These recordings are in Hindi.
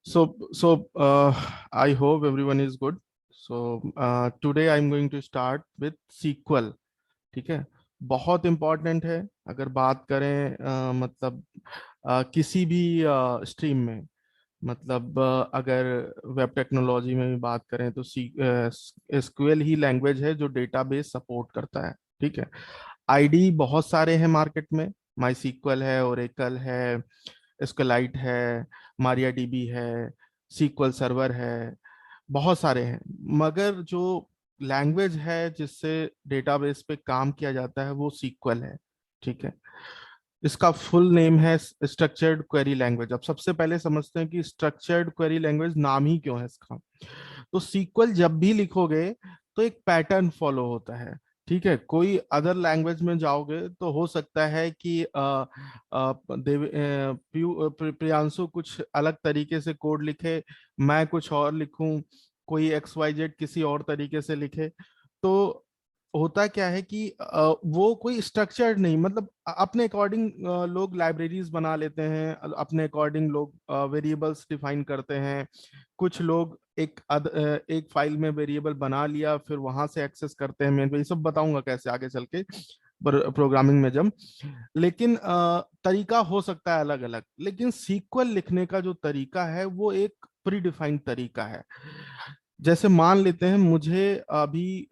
I hope everyone is good. Today I'm going to start with SQL. ठीक है, बहुत इम्पोर्टेंट है। अगर बात करें किसी भी स्ट्रीम में, अगर वेब टेक्नोलॉजी में भी बात करें तो एसक्यूएल ही लैंग्वेज है जो डेटाबेस सपोर्ट करता है। ठीक है, आईडी बहुत सारे हैं मार्केट में। माई सीक्वल है, ओरेकल है, एस्केलाइट है, मारिया डीबी है, सीक्वल सर्वर है, बहुत सारे हैं। मगर जो लैंग्वेज है जिससे डेटाबेस पे काम किया जाता है वो सीक्वल है। ठीक है, इसका फुल नेम है स्ट्रक्चर्ड क्वेरी लैंग्वेज। अब सबसे पहले समझते हैं कि स्ट्रक्चर्ड क्वेरी लैंग्वेज नाम ही क्यों है इसका। तो सीक्वल जब भी लिखोगे तो एक पैटर्न फॉलो होता है। ठीक है, कोई अदर लैंग्वेज में जाओगे तो हो सकता है कि प्रियांशु कुछ अलग तरीके से कोड लिखे, मैं कुछ और लिखूं, कोई एक्स वाई जेड किसी और तरीके से लिखे। तो होता क्या है कि वो कोई स्ट्रक्चर्ड नहीं, अपने अकॉर्डिंग लोग लाइब्रेरीज बना लेते हैं, अपने अकॉर्डिंग लोग वेरिएबल्स डिफाइन करते हैं। कुछ लोग एक फाइल में वेरिएबल बना लिया, फिर वहां से एक्सेस करते हैं। मैं ये सब बताऊंगा कैसे आगे चल के प्रोग्रामिंग में जब। लेकिन तरीका हो सकता है अलग अलग, लेकिन सीक्वल लिखने का जो तरीका है वो एक प्री डिफाइंड तरीका है। जैसे मान लेते हैं मुझे अभी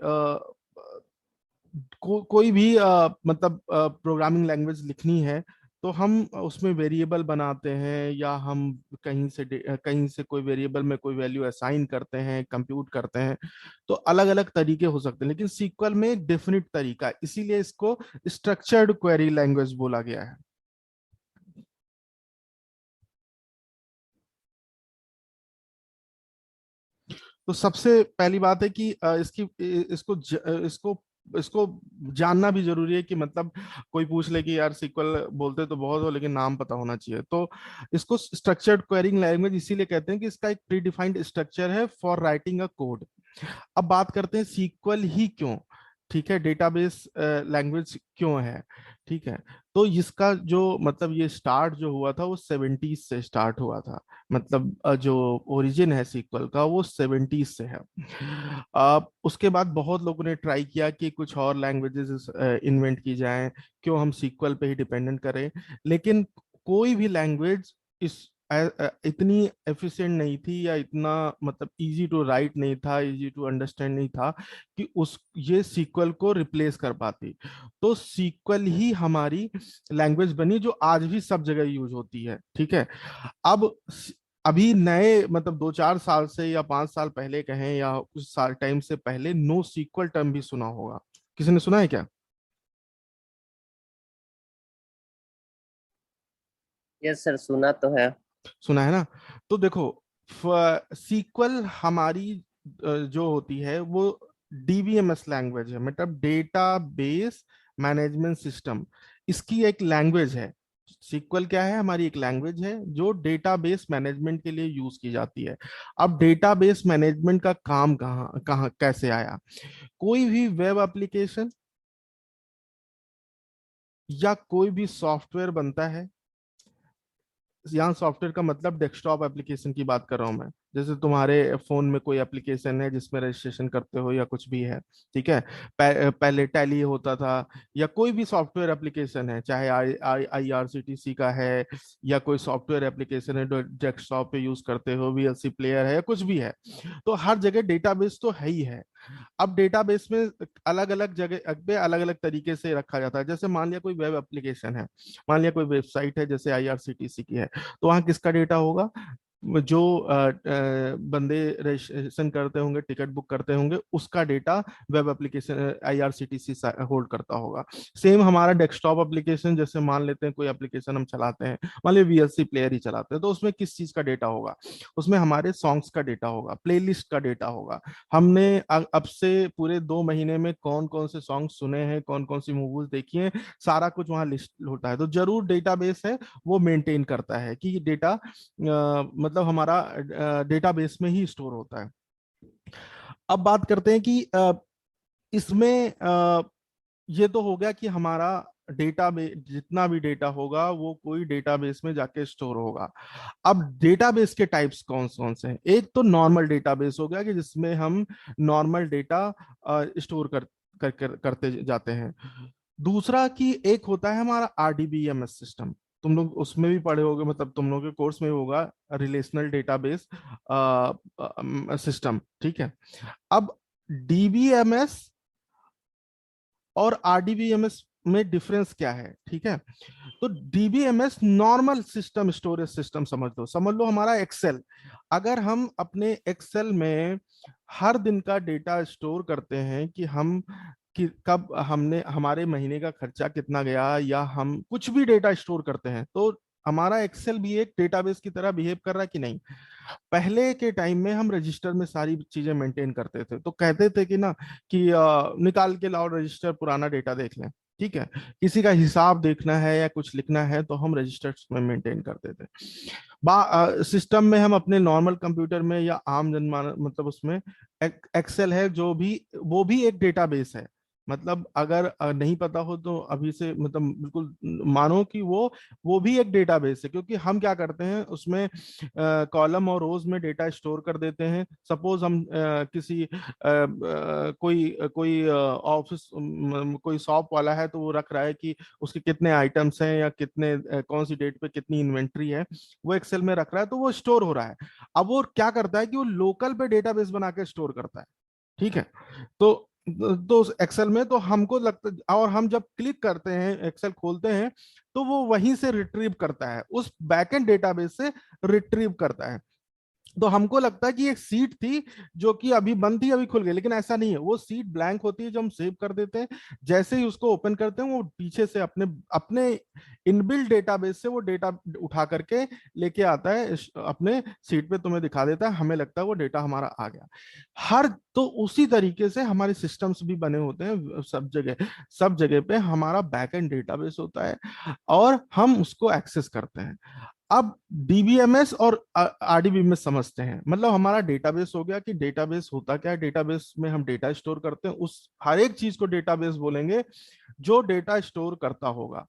कोई भी प्रोग्रामिंग लैंग्वेज लिखनी है, तो हम उसमें वेरिएबल बनाते हैं, या हम कहीं से कोई वेरिएबल में कोई वैल्यू असाइन करते हैं, कंप्यूट करते हैं। तो अलग अलग तरीके हो सकते हैं, लेकिन सीक्वल में एक डेफिनिट तरीका है, इसीलिए इसको स्ट्रक्चर्ड क्वेरी लैंग्वेज बोला गया है। तो सबसे पहली बात है कि इसको इसको जानना भी जरूरी है कि कोई पूछ ले कि यार सीक्वल बोलते तो बहुत हो लेकिन नाम पता होना चाहिए। तो इसको स्ट्रक्चर्ड क्वेरिंग लैंग्वेज इसीलिए कहते हैं कि इसका एक प्री डिफाइंड स्ट्रक्चर है फॉर राइटिंग अ कोड। अब बात करते हैं सीक्वल ही क्यों, ठीक है, डेटाबेस लैंग्वेज क्यों है। ठीक है, तो इसका जो ये स्टार्ट जो हुआ था वो 70s से स्टार्ट हुआ था। जो ओरिजिन है सीक्वल का वो 70s से है। उसके बाद बहुत लोगों ने ट्राई किया कि कुछ और लैंग्वेजेस इन्वेंट की जाएं, क्यों हम सीक्वल पे ही डिपेंडेंट करें। लेकिन कोई भी लैंग्वेज इस इतनी एफिशिएंट नहीं थी, या इतना इजी टू राइट नहीं था, इजी टू अंडरस्टैंड नहीं था कि उस ये सीक्वल को रिप्लेस कर पाती। तो सीक्वल ही हमारी लैंग्वेज बनी जो आज भी सब जगह यूज होती है। ठीक है, अब अभी नए 2-4 साल से या 5 साल पहले कहें, या कुछ साल टाइम से पहले नो सीक्वल टर्म भी सुना होगा। किसी ने सुना है क्या? यस सर, सुना तो है। सुना है ना। तो देखो, सीक्वल हमारी जो होती है वो डीबीएमएस लैंग्वेज है, डेटा बेस मैनेजमेंट सिस्टम। इसकी एक लैंग्वेज है। सीक्वल क्या है? हमारी एक लैंग्वेज है जो डेटाबेस मैनेजमेंट के लिए यूज की जाती है। अब डेटाबेस मैनेजमेंट का काम कहाँ कहाँ कैसे आया? कोई भी वेब एप्लीकेशन या कोई भी सॉफ्टवेयर बनता है, यहाँ सॉफ्टवेयर का मतलब डेस्कटॉप एप्लीकेशन की बात कर रहा हूँ मैं। जैसे तुम्हारे फोन में कोई एप्लीकेशन है जिसमें रजिस्ट्रेशन करते हो या कुछ भी है। ठीक है, पहले टैली होता था, या कोई भी सॉफ्टवेयर एप्लीकेशन है, चाहे IRCTC का है, या कोई सॉफ्टवेयर एप्लीकेशन है जो डेस्कटॉप पे यूज करते हो, VLC प्लेयर है, या कुछ भी है। तो हर जगह डेटाबेस तो है ही है। अब डेटाबेस में अलग अलग जगह पे अलग अलग तरीके से रखा जाता है। जैसे मान लिया कोई वेब एप्लीकेशन है, मान लिया कोई वेबसाइट है जैसे IRCTC की है, तो वहाँ किसका डेटा होगा? जो बंदे रजिस्ट्रेशन करते होंगे, टिकट बुक करते होंगे, उसका data web application IRCTC hold करता होगा। सेम हमारा डेस्कटॉप एप्लीकेशन, जैसे मान लेते हैं कोई एप्लीकेशन हम चलाते हैं, मान लीजिए VLC प्लेयर ही चलाते हैं, तो उसमें किस चीज का डेटा होगा? उसमें हमारे सॉन्ग्स का डेटा होगा, प्लेलिस्ट का डेटा होगा। हमने अब से पूरे 2 महीने में कौन कौन से सॉन्ग सुने हैं, कौन कौन सी मूवीज देखी हैं, सारा कुछ वहाँ लिस्ट होता है। तो जरूर डेटाबेस है वो मेंटेन करता है कि डेटा हमारा डेटाबेस में ही स्टोर होता है। अब बात करते हैं कि इसमें ये तो हो गया कि हमारा डेटाबेस, जितना भी डेटा होगा वो कोई डेटाबेस में जाके स्टोर होगा। अब डेटाबेस के टाइप्स कौन कौन से हैं? एक तो नॉर्मल डेटाबेस हो गया कि जिसमें हम नॉर्मल डेटा स्टोर करते जाते हैं। दूसरा कि एक होता है हमारा आरडीबीएमएस सिस्टम, तुम लोग उसमें भी पढ़े होगे, मतलब तुम लोग के कोर्स में होगा, रिलेशनल डेटाबेस सिस्टम, ठीक है। अब डीबीएमएस और आरडीबीएमएस में डिफरेंस क्या है, ठीक है। तो DBMS normal system, storage system समझ लो हमारा एक्सेल। अगर हम अपने एक्सेल में हर दिन का डेटा स्टोर करते हैं कि हम कि कब हमने हमारे महीने का खर्चा कितना गया, या हम कुछ भी डेटा स्टोर करते हैं, तो हमारा एक्सेल भी एक डेटाबेस की तरह बिहेव कर रहा है कि नहीं। पहले के टाइम में हम रजिस्टर में सारी चीजें मेंटेन करते थे, तो कहते थे कि ना कि निकाल के लाओ रजिस्टर, पुराना डेटा देख लें, ठीक है। किसी का हिसाब देखना है या कुछ लिखना है तो हम रजिस्टर में मेंटेन करते थे। सिस्टम में हम अपने नॉर्मल कंप्यूटर में या आम जनमान मतलब उसमें एक्सेल है जो भी, वो भी एक डेटाबेस है। मतलब अगर नहीं पता हो तो अभी से मतलब बिल्कुल मानो कि वो भी एक डेटाबेस है, क्योंकि हम क्या करते हैं उसमें कॉलम और रोज में डेटा स्टोर कर देते हैं। सपोज हम किसी कोई कोई ऑफिस, कोई शॉप वाला है, तो वो रख रहा है कि उसके कितने आइटम्स हैं या कितने कौन सी डेट पे कितनी इन्वेंट्री है, वो एक्सेल में रख रहा है, तो वो स्टोर हो रहा है। अब वो क्या करता है कि वो लोकल पे डेटाबेस बना के स्टोर करता है, ठीक है। तो एक्सेल में तो हमको लगता, और हम जब क्लिक करते हैं एक्सेल खोलते हैं, तो वो वहीं से रिट्रीव करता है, उस बैकएंड डेटाबेस से रिट्रीव करता है। तो हमको लगता है कि एक सीट थी जो कि अभी बंद थी, अभी खुल गई, लेकिन ऐसा नहीं है। वो सीट ब्लैंक होती है जो हम सेव कर देते हैं, जैसे ही उसको ओपन करते हैं वो पीछे से अपने अपने इनबिल्ट डेटाबेस से वो डेटा उठा करके लेके आता है, अपने सीट पे तुम्हें दिखा देता है, हमें लगता है वो डेटा हमारा आ गया। हर तो उसी तरीके से हमारे सिस्टम्स भी बने होते हैं सब जगह। सब जगह पे हमारा बैकएंड डेटाबेस होता है और हम उसको एक्सेस करते हैं। अब डीबीएमएस और आरडीबीएमएस समझते हैं। मतलब हमारा डेटाबेस हो गया कि डेटाबेस होता क्या है, डेटाबेस में हम डेटा स्टोर करते हैं, उस हर एक चीज को डेटाबेस बोलेंगे जो डेटा स्टोर करता होगा।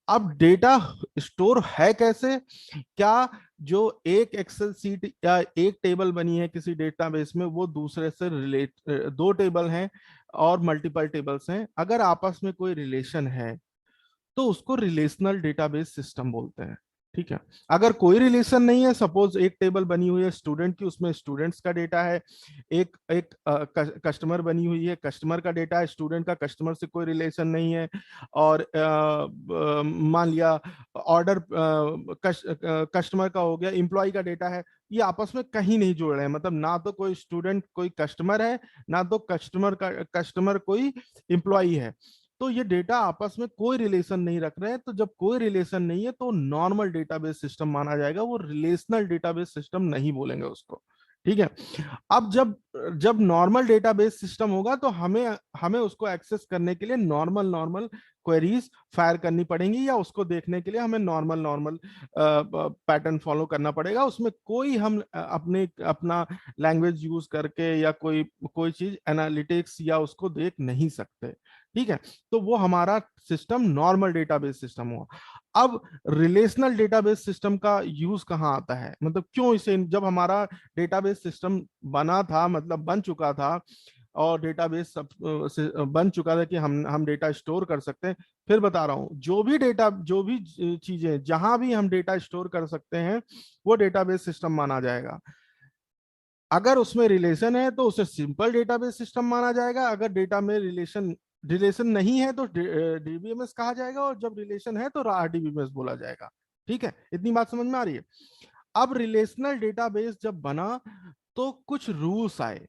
अब डेटा स्टोर है कैसे, क्या जो एक एक्सेल सीट या एक टेबल बनी है किसी डेटाबेस में, वो दूसरे से रिलेट, दो टेबल हैं और मल्टीपल टेबल्स हैं, अगर आपस में कोई रिलेशन है तो उसको रिलेशनल डेटाबेस सिस्टम बोलते हैं, ठीक है। अगर कोई रिलेशन नहीं है, सपोज एक टेबल बनी हुई है स्टूडेंट की, उसमें स्टूडेंट्स का डेटा है, एक एक कस्टमर बनी हुई है, कस्टमर का डेटा है, स्टूडेंट का कस्टमर से कोई रिलेशन नहीं है, और मान लिया ऑर्डर कस्टमर का हो गया, एम्प्लॉय का डेटा है, ये आपस में कहीं नहीं जुड़ रहे हैं। मतलब ना तो कोई स्टूडेंट कोई कस्टमर है, ना तो कस्टमर कोई एम्प्लॉय है। तो ये डेटा आपस में कोई रिलेशन नहीं रख रहे हैं। तो जब कोई रिलेशन नहीं है तो नॉर्मल डेटाबेस सिस्टम माना जाएगा, वो रिलेशनल डेटाबेस सिस्टम नहीं बोलेंगे उसको, ठीक है। अब जब जब नॉर्मल डेटाबेस सिस्टम होगा तो हमें हमें उसको एक्सेस करने के लिए नॉर्मल नॉर्मल क्वेरीज फायर करनी पड़ेंगी, या उसको देखने के लिए हमें नॉर्मल नॉर्मल पैटर्न फॉलो करना पड़ेगा। उसमें कोई हम अपने अपना लैंग्वेज यूज करके या कोई कोई चीज एनालिटिक्स या उसको देख नहीं सकते, ठीक है। तो वो हमारा सिस्टम नॉर्मल डेटाबेस सिस्टम हुआ। अब रिलेशनल डेटाबेस सिस्टम का यूज कहाँ आता है, मतलब क्यों इसे, जब हमारा डेटाबेस सिस्टम बना था, मतलब बन चुका था और डेटाबेस सब बन चुका था कि हम डेटा स्टोर कर सकते हैं। फिर बता रहा हूं, जो भी डेटा, जो भी चीजें जहां भी हम डेटा स्टोर कर सकते हैं वो डेटाबेस सिस्टम माना जाएगा। अगर उसमें रिलेशन है तो उसे सिंपल डेटाबेस सिस्टम माना जाएगा, अगर डेटा में रिलेशन रिलेशन नहीं है तो डीबीएमएस कहा जाएगा, और जब रिलेशन है तो आरडीबीएमएस बोला जाएगा, ठीक है। इतनी बात समझ में आ रही है। अब रिलेशनल डेटाबेस जब बना तो कुछ रूल्स आए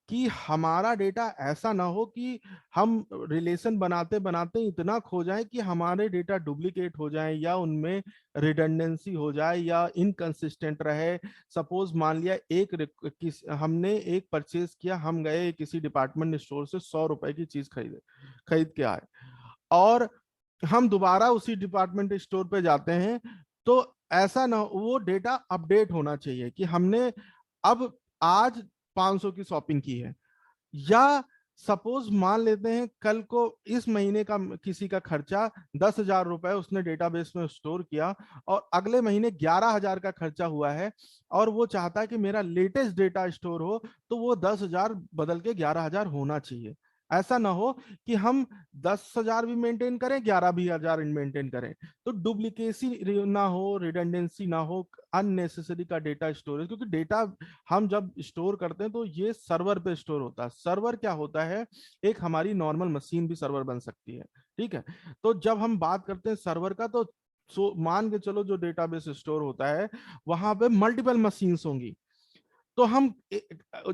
कि हमारा डेटा ऐसा ना हो कि हम रिलेशन बनाते बनाते इतना खो जाए कि हमारे डेटा डुप्लीकेट हो जाए, या उनमें रिडंडेंसी हो जाए, या इनकंसिस्टेंट रहे। सपोज मान लिया हमने एक परचेज किया, हम गए किसी डिपार्टमेंट स्टोर से 100 रुपए की चीज खरीद के आए, और हम दोबारा उसी डिपार्टमेंट स्टोर पे जाते हैं, तो ऐसा ना, वो डेटा अपडेट होना चाहिए कि हमने अब आज 500 की शॉपिंग की है, या सपोज मान लेते हैं कल को इस महीने का किसी का खर्चा 10,000 रुपए उसने डेटाबेस में स्टोर किया, और अगले महीने 11,000 का खर्चा हुआ है, और वो चाहता है कि मेरा लेटेस्ट डेटा स्टोर हो, तो वो 10,000 बदल के 11,000 होना चाहिए। ऐसा ना हो कि हम 10,000 भी मेंटेन करें, 11,000 भी मेंटेन करें। तो डुप्लीकेसी ना हो, रिडंडेंसी ना हो, अननेसेसरी का डेटा स्टोरेज, क्योंकि डेटा हम जब स्टोर करते हैं तो ये सर्वर पे स्टोर होता है। सर्वर क्या होता है, एक हमारी नॉर्मल मशीन भी सर्वर बन सकती है। ठीक है, तो जब हम बात करते हैं सर्वर का, तो मान के चलो जो डेटाबेस स्टोर होता है वहां पे मल्टीपल मशीन्स होंगी। तो हम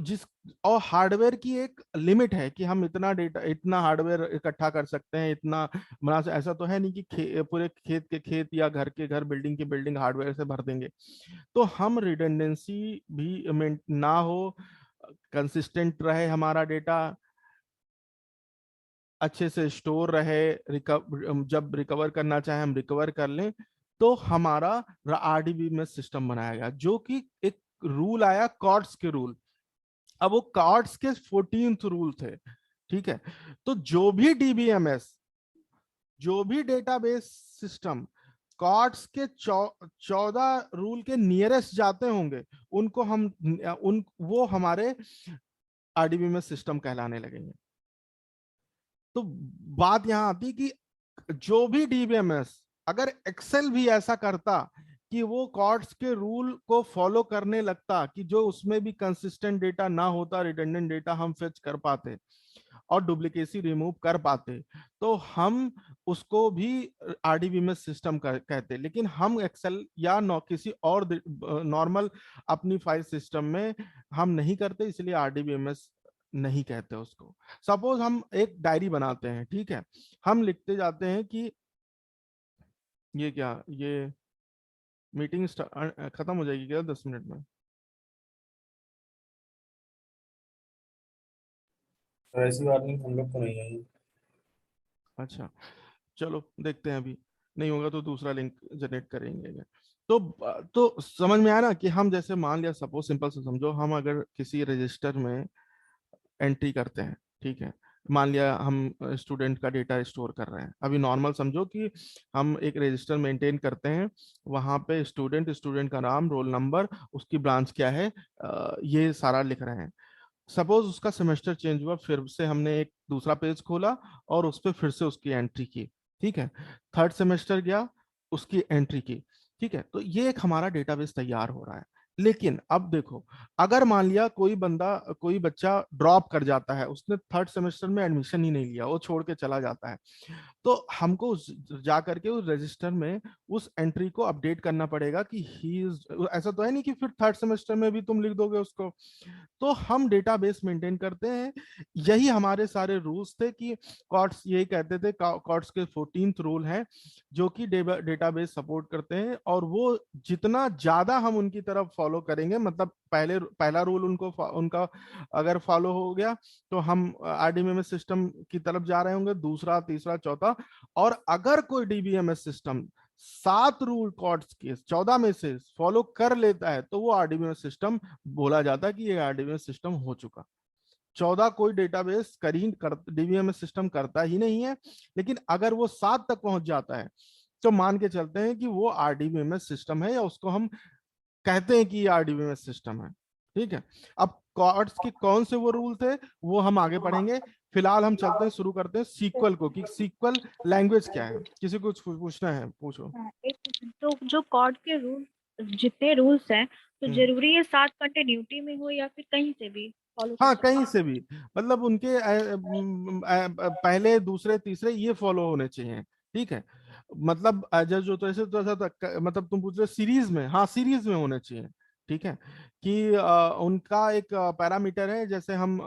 जिस और हार्डवेयर की एक लिमिट है कि हम इतना डेटा, इतना हार्डवेयर इकट्ठा कर सकते हैं, इतना बना। ऐसा तो है नहीं कि पूरे खेत के खेत या घर के घर, बिल्डिंग की बिल्डिंग हार्डवेयर से भर देंगे। तो हम रिडंडेंसी भी ना हो, कंसिस्टेंट रहे हमारा डेटा, अच्छे से स्टोर रहे, जब रिकवर करना चाहे हम रिकवर कर लें। तो हमारा आरडीबी में सिस्टम बनाया गया, जो कि एक रूल आया कॉर्ट्स के रूल। अब वो कॉर्ट्स के 14th रूल थे। ठीक है, तो जो भी डीबीएमएस, जो भी डेटाबेस सिस्टम कॉर्ट्स के 14 रूल के नियरेस्ट जाते होंगे, उनको हम उन वो हमारे आरडीबी में सिस्टम कहलाने लगेंगे। तो बात यहां आती कि जो भी डीबीएमएस, अगर एक्सेल भी ऐसा करता कि वो कॉर्ड्स के रूल को फॉलो करने लगता, कि जो उसमें भी कंसिस्टेंट डेटा ना होता, रिडंडेंट डेटा हम फेच कर पाते और डुप्लीकेसी रिमूव कर पाते, तो हम उसको भी आरडीबी में सिस्टम कहते। लेकिन हम एक्सेल या किसी और नॉर्मल अपनी फाइल सिस्टम में हम नहीं करते, इसलिए आरडीबीएमएस नहीं कहते उसको। सपोज हम एक डायरी बनाते हैं, ठीक है, हम लिखते जाते हैं कि ये क्या, ये मीटिंग खत्म हो जाएगी क्या 10 मिनट में? तो ऐसी वार्निंग हम लोग को नहीं आई। अच्छा, चलो देखते हैं, अभी नहीं होगा तो दूसरा लिंक जनरेट करेंगे। तो समझ में आया ना कि हम जैसे मान लिया, सपोज सिंपल से समझो, हम अगर किसी रजिस्टर में एंट्री करते हैं, ठीक है, मान लिया हम स्टूडेंट का डेटा स्टोर कर रहे हैं। अभी नॉर्मल समझो कि हम एक रजिस्टर मेंटेन करते हैं, वहां पे स्टूडेंट, स्टूडेंट का नाम, रोल नंबर, उसकी ब्रांच क्या है, ये सारा लिख रहे हैं। सपोज उसका सेमेस्टर चेंज हुआ, फिर से हमने एक दूसरा पेज खोला और उस पर फिर से उसकी एंट्री की। ठीक है, थर्ड सेमेस्टर गया, उसकी एंट्री की। ठीक है, तो ये एक हमारा डेटाबेस तैयार हो रहा है। लेकिन अब देखो, अगर मान लिया कोई बंदा, कोई बच्चा ड्रॉप कर जाता है, उसने थर्ड सेमेस्टर में एडमिशन ही नहीं लिया, वो छोड़ के चला जाता है, तो हमको जा करके उस रजिस्टर में उस एंट्री को अपडेट करना पड़ेगा कि ही इज। ऐसा तो है नहीं कि फिर थर्ड सेमेस्टर में भी तुम लिख दोगे उसको। तो हम डेटाबेस मेंटेन करते हैं, यही हमारे सारे रूल्स थे कि कॉर्ट्स यही कहते थे, कॉर्ट्स के 14th रूल हैं जो कि डेटाबेस सपोर्ट करते हैं, और वो जितना ज्यादा हम उनकी तरफ फॉलो करेंगे, मतलब पहला रूल उनको उनका अगर फॉलो हो गया, तो हम आरडीबीएमएस सिस्टम की तरफ जा रहे होंगे, दूसरा, तीसरा, चौथा। और अगर कोई डीबीएमएस सिस्टम 7 रूल कॉर्ड्स के 14 में से फॉलो कर लेता है, तो वो आरडीबीएमएस सिस्टम बोला जाता है कि ये आरडीबीएमएस सिस्टम हो चुका। 14 कोई डेटाबेस डीबीएमएस सिस्टम करता ही नहीं है, लेकिन अगर वो 7 तक पहुंच जाता है, तो मान के चलते हैं कि वो आरडीबीएमएस सिस्टम है, या उसको हम कहते हैं कि ये आरडीबीएमएस सिस्टम है। ठीक है, अब कॉर्ड्स के कौन से वो रूल थे वो हम आगे पढ़ेंगे। फिलहाल हम चलते हैं, शुरू करते हैं सीक्वल को, कि सीक्वल लैंग्वेज क्या है। किसी को कुछ पूछना है, पूछो। एक तो जो कॉर्ड के रूल, जितने रूल्स हैं, तो जरूरी है साथ कंटिन्यूटी में हो या फिर कहीं से भी फॉलो कर हाँ, सकते कहीं से भी, मतलब उनके पहले, दूसरे, तीसरे ये फॉलो होने चाहिए। ठीक है, मतलब जो तो ऐसे तो ऐसा मतलब तुम पूछ रहे सीरीज में, हाँ सीरीज में होने चाहिए। ठीक है, कि उनका एक पैरामीटर है, जैसे हम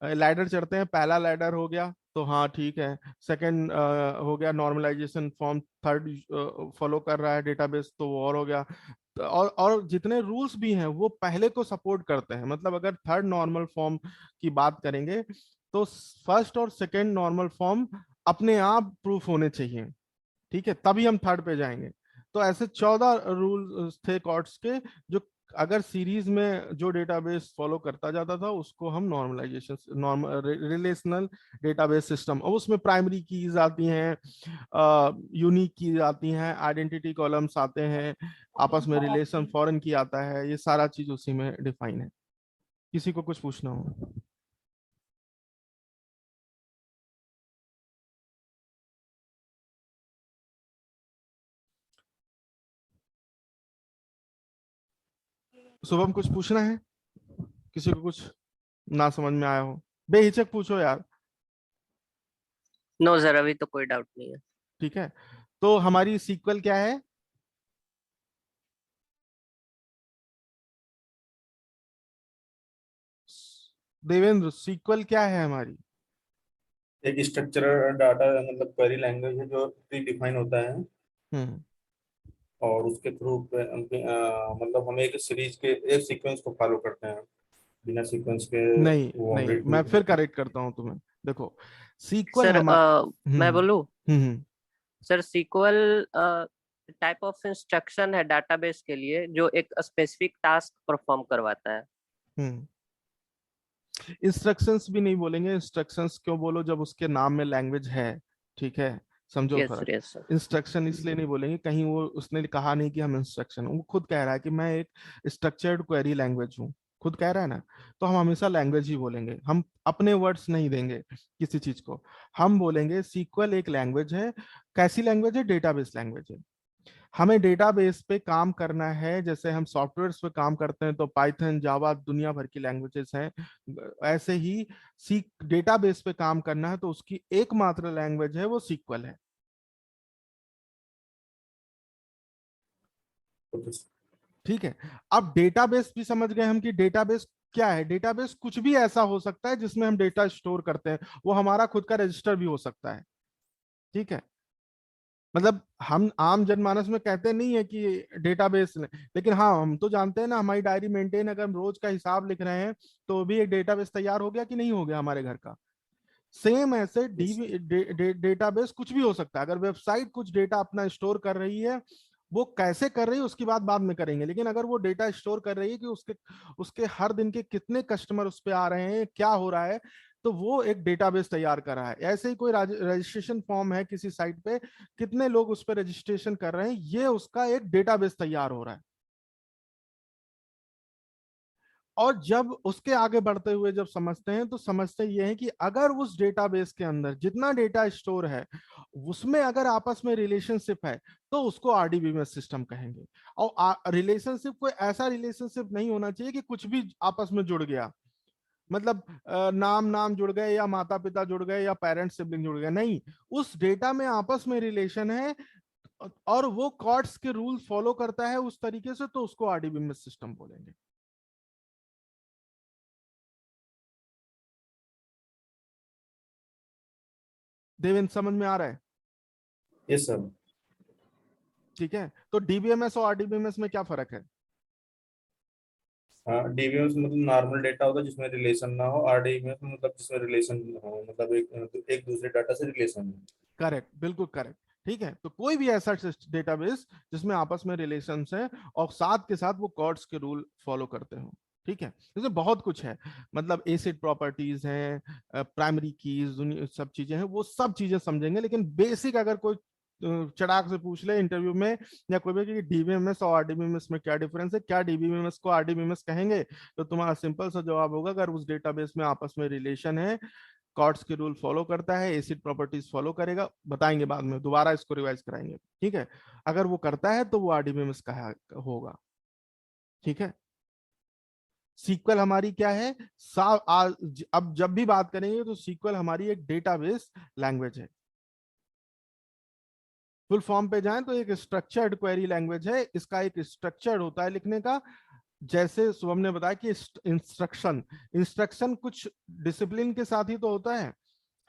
लैडर चढ़ते हैं, पहला लैडर हो गया तो हाँ ठीक है, सेकंड हो गया नॉर्मलाइजेशन फॉर्म, थर्ड फॉलो कर रहा है डेटाबेस तो वो और हो गया। और जितने रूल्स भी हैं वो पहले को सपोर्ट करते हैं, मतलब अगर थर्ड नॉर्मल फॉर्म की बात करेंगे, तो फर्स्ट और सेकंड नॉर्मल फॉर्म अपने आप प्रूफ होने चाहिए। ठीक है, तभी हम थर्ड पे जाएंगे। तो ऐसे 14 रूल थे कॉर्ट्स के, जो अगर सीरीज में जो डेटाबेस फॉलो करता जाता था उसको हम नॉर्मलाइजेशन रिलेशनल डेटाबेस सिस्टम, और उसमें प्राइमरी कीज आती हैं, यूनिक कीज आती हैं, आइडेंटिटी कॉलम्स आते हैं, आपस में रिलेशन फॉरेन की आता है, ये सारा चीज उसी में डिफाइन है। किसी को कुछ पूछना हो? शुभम कुछ पूछना है? किसी को कुछ ना समझ में आया हो बेहिचक पूछो यार। नो सर, अभी तो कोई डाउट नहीं है। ठीक है, तो हमारी सीक्वल क्या है? देवेंद्र, सीक्वल क्या है हमारी? एक स्ट्रक्चरल डाटा मतलब क्वेरी लैंग्वेज है जो प्री डिफाइन होता है, हम्म। और उसके थ्रू मतलब हम एक सीरीज के एक सीक्वेंस को फॉलो करते हैं, बिना सीक्वेंस के नहीं वो हम नहीं, मैं फिर करेक्ट करता हूं तुम्हें। देखो, सीक्वल सर मैं हम्म बोलूँ? Hmm sir SQL type of instruction है डेटाबेस के लिए जो एक स्पेसिफिक टास्क परफॉर्म करवाता है। हम्म। इंस्ट्रक्शंस भी नहीं बोलेंगे, इंस्ट्रक्शंस क्यों बोलो जब उसके नाम में लैंग्वेज है। ठीक है, समझो यस फर्क। Sir, yes sir. इंस्ट्रक्शन इसलिए नहीं बोलेंगे, कहीं वो उसने कहा नहीं कि हम इंस्ट्रक्शन, वो खुद कह रहा है कि मैं एक स्ट्रक्चर्ड क्वेरी लैंग्वेज हूँ, खुद कह रहा है ना। तो हम हमेशा लैंग्वेज ही बोलेंगे, हम अपने वर्ड्स नहीं देंगे किसी चीज को। हम बोलेंगे सीक्वल एक लैंग्वेज है। कैसी लैंग्वेज है? डेटाबेस लैंग्वेज है। हमें डेटाबेस पे काम करना है, जैसे हम सॉफ्टवेयर पे काम करते हैं तो पाइथन जावा दुनिया भर की लैंग्वेजेस हैं, ऐसे ही सी डेटाबेस पे काम करना है तो उसकी एकमात्र लैंग्वेज है वो सीक्वल है। ठीक है, अब डेटाबेस भी समझ गए हम कि डेटाबेस क्या है। डेटाबेस कुछ भी ऐसा हो सकता है जिसमें हम डेटा स्टोर करते हैं, वो हमारा खुद का रजिस्टर भी हो सकता है। ठीक है, मतलब हम आम जनमानस में कहते नहीं है कि डेटाबेस, लेकिन हाँ हम तो जानते हैं ना, हमारी डायरी मेंटेन अगर हम रोज का हिसाब लिख रहे हैं तो भी एक डेटाबेस तैयार हो गया कि नहीं हो गया हमारे घर का। सेम ऐसे डेटाबेस कुछ भी हो सकता है। अगर वेबसाइट कुछ डेटा अपना स्टोर कर रही है, वो कैसे कर रही है उसकी बात बाद में करेंगे, लेकिन अगर वो डेटा स्टोर कर रही है कि उसके उसके हर दिन के कितने कस्टमर उस पर आ रहे हैं, क्या हो रहा है, तो वो एक डेटाबेस तैयार कर रहा है। ऐसे ही कोई रजिस्ट्रेशन फॉर्म है किसी साइट पे, कितने लोग उस पर रजिस्ट्रेशन कर रहे हैं, ये उसका एक डेटाबेस तैयार हो रहा है। और जब उसके आगे बढ़ते हुए जब समझते हैं तो समझते ये है कि अगर उस डेटाबेस के अंदर जितना डेटा स्टोर है उसमें अगर आपस में रिलेशनशिप है तो उसको आरडीबीएमएस सिस्टम कहेंगे। और रिलेशनशिप कोई ऐसा रिलेशनशिप नहीं होना चाहिए कि कुछ भी आपस में जुड़ गया, मतलब नाम नाम जुड़ गए या माता पिता जुड़ गए या पेरेंट्स सिबलिंग जुड़ गए, नहीं। उस डेटा में आपस में रिलेशन है और वो कॉर्ड्स के रूल फॉलो करता है उस तरीके से, तो उसको आरडीबीएमएस सिस्टम बोलेंगे। देवेंद्र, समझ में आ रहा है? Yes sir. ठीक है, तो डीबीएमएस और आरडीबीएमएस में क्या फर्क है? हाँ, डीबीएमएस मतलब नॉर्मल डेटा होता है जिसमें रिलेशन ना हो, आरडीबीएमएस मतलब जिसमें रिलेशन हो, मतलब एक दूसरे डाटा से रिलेशन हो। करेक्ट, बिल्कुल करेक्ट। ठीक है, तो कोई भी ऐसा डेटाबेस जिसमें आपस में रिलेशंस हैं और साथ के साथ वो कॉर्ड्स के रूल फॉलो करते हो। ठीक है, इसमें बहुत कुछ है, मतलब एसिड प्रॉपर्टीज हैं, प्राइमरी कीज, सब चीजें हैं, वो सब चीजें समझेंगे। लेकिन बेसिक अगर कोई चड़ाक से पूछ ले इंटरव्यू में या कोई भी कि डीबीएमएस और आरडीबीएमएस में क्या डिफरेंस है, क्या डीबीएमएस को आरडीबीएमएस कहेंगे, तो तुम्हारा सिंपल सा जवाब होगा अगर उस डेटाबेस में आपस में रिलेशन है, कॉर्ड्स के रूल फॉलो करता है, एसिड प्रॉपर्टीज फॉलो करेगा, बताएंगे बाद में, दोबारा इसको रिवाइज कराएंगे। ठीक है, अगर वो करता है तो वो आरडीबीएमएस का होगा। ठीक है, सीक्वल हमारी क्या है? अब जब भी बात करेंगे तो सीक्वल हमारी एक डेटाबेस लैंग्वेज है। फुल फॉर्म पे जाएं तो एक स्ट्रक्चर्ड क्वेरी लैंग्वेज है, इसका एक स्ट्रक्चर होता है लिखने का। जैसे शुभम ने बताया कि इंस्ट्रक्शन इंस्ट्रक्शन कुछ डिसिप्लिन के साथ ही तो होता है।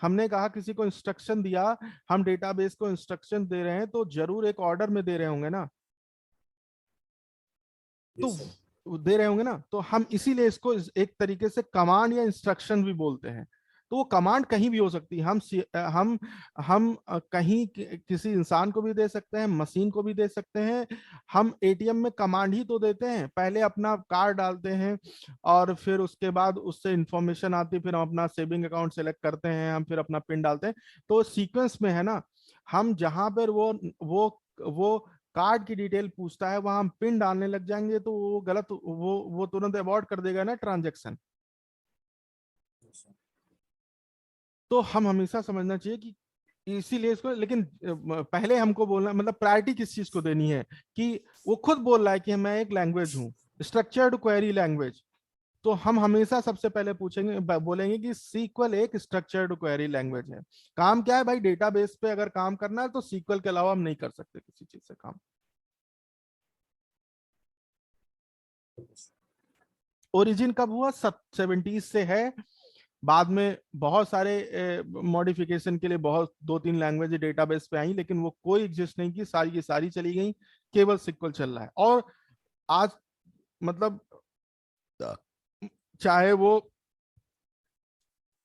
हमने कहा किसी को इंस्ट्रक्शन दिया, हम डेटाबेस को इंस्ट्रक्शन दे रहे हैं तो जरूर एक ऑर्डर में दे रहे होंगे ना, तो यस सर। दे रहे होंगे ना, तो हम इसीलिए इसको एक तरीके से कमांड या इंस्ट्रक्शन भी बोलते हैं। तो वो कमांड कहीं भी हो सकती है। हम कहीं किसी इंसान को भी दे सकते हैं, मशीन को भी दे सकते हैं। हम एटीएम में कमांड ही तो देते हैं, पहले अपना कार्ड डालते हैं और फिर उसके बाद उससे इंफॉर्मेशन आती है, फिर हम अपना सेविंग अकाउंट सेलेक्ट करते हैं, हम फिर अपना पिन डालते हैं। तो सीक्वेंस में है ना, हम जहां पर वो कार्ड की डिटेल पूछता है वहां हम पिन डालने लग जाएंगे तो वो गलत, वो तुरंत अवॉइड कर देगा ना ट्रांजेक्शन। तो हम हमेशा समझना चाहिए कि इसीलिए इसको, लेकिन पहले हमको बोलना, मतलब प्रायोरिटी किस चीज को देनी है, कि वो खुद बोल रहा है कि मैं एक लैंग्वेज हूँ, स्ट्रक्चर्ड क्वेरी लैंग्वेज। तो हम हमेशा सबसे पहले पूछेंगे, बोलेंगे कि सीक्वल एक स्ट्रक्चर्ड क्वेरी लैंग्वेज है। काम क्या है भाई, डेटाबेस पे अगर काम करना है तो सीक्वल के अलावा हम नहीं कर सकते किसी चीज से काम। ओरिजिन कब हुआ, 70s से है। बाद में बहुत सारे मॉडिफिकेशन के लिए बहुत 2-3 लैंग्वेज डेटाबेस पे आई, लेकिन वो कोई एग्जिस्ट नहीं की, सारी की सारी चली गई, केवल सिक्वल चल रहा है। और आज मतलब चाहे वो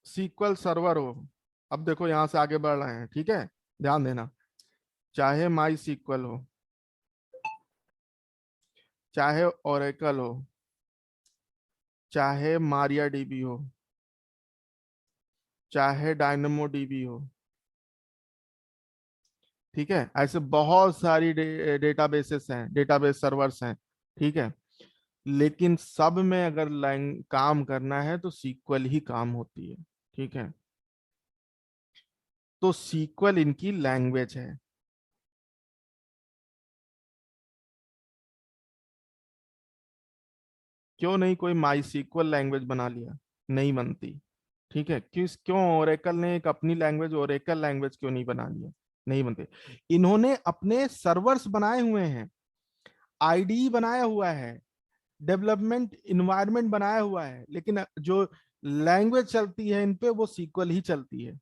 सीक्वल सर्वर हो, अब देखो यहां से आगे बढ़ रहे हैं, ठीक है, ध्यान देना, चाहे माई सीक्वल हो, चाहे ओरेकल हो, चाहे मारिया डीबी हो, चाहे डायनेमो डीबी हो, ठीक है, ऐसे बहुत सारी डेटाबेसेस हैं, डेटाबेस सर्वर्स हैं, ठीक है। लेकिन सब में अगर काम करना है तो सीक्वल ही काम होती है, ठीक है। तो सीक्वल इनकी लैंग्वेज है। क्यों नहीं कोई माई सीक्वल लैंग्वेज बना लिया, नहीं बनती, ठीक है। क्यों ओरेकल ने एक अपनी लैंग्वेज, ओरेकल लैंग्वेज क्यों नहीं बना लिया, नहीं बनते। इन्होंने अपने सर्वर्स बनाए हुए हैं, आईडी बनाया हुआ है, डेवलपमेंट इन्वायरमेंट बनाया हुआ है, लेकिन जो लैंग्वेज चलती है इन पे वो सीक्वल ही चलती है।